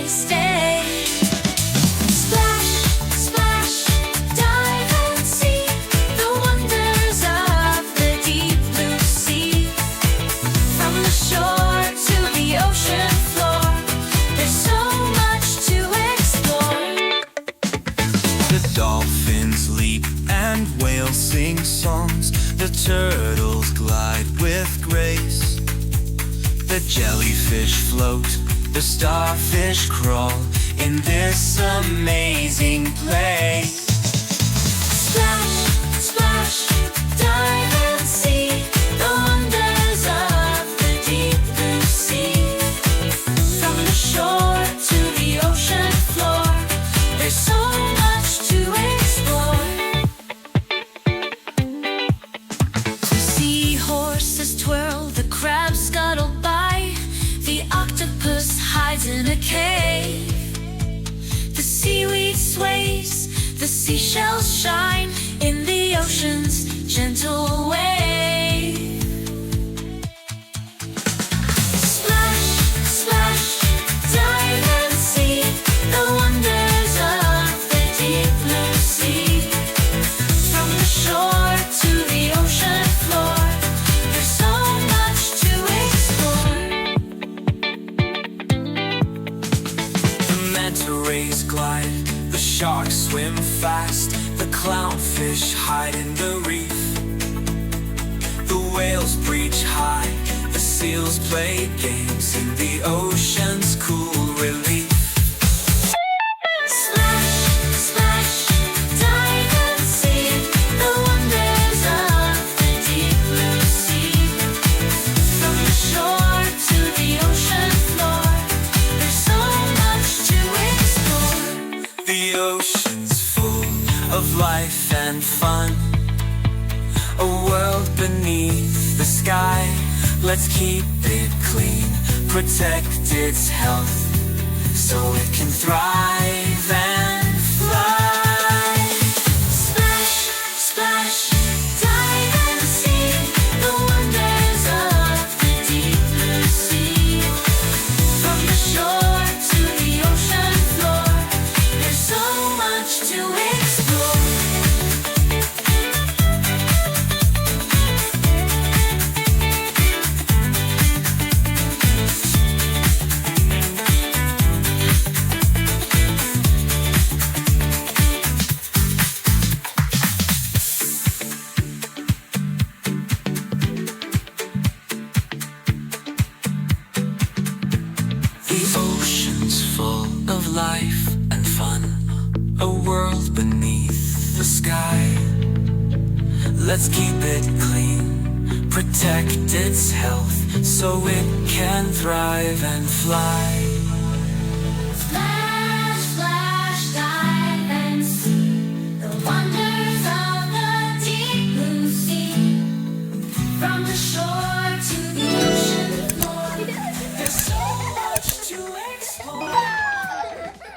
stay. Splash, splash, dive and see the wonders of the deep blue sea. From the shore to the ocean floor, there's so much to explore. The dolphins leap and whales sing songs. The turtles glide with grace. The jellyfish float, the starfish crawl in this amazing place. Splash, splash, dive and see the wonders of the deep blue sea. From the shore to the ocean floor, there's so much to explore. The seahorses twirl, the crabs scuttle by, the octopus hides in a cave. The seaweed sways, the seashells shine in the ocean's gentle wave. Splash, splash, dive and see the wonders of the deep blue sea. From the shore to the ocean floor, there's so much to explore. The manta rays glide, the sharks swim fast, the clownfish hide in the reef. The whales breach high, the seals play games in the ocean's cool relief. Splash, splash, dive and see the wonders of the deep blue sea. From the shore to the ocean floor, there's so much to explore. The ocean's full of life and fun, a world beneath the sky. Let's keep it clean, protect its health, so it can thrive and fly. Splash, splash, dive and see the wonders of the deep blue sea. From the shore to the ocean floor, there's so much to explore. The ocean's full of life and fun, a world beneath the sky. Let's keep it clean, protect its health, so it can thrive and fly.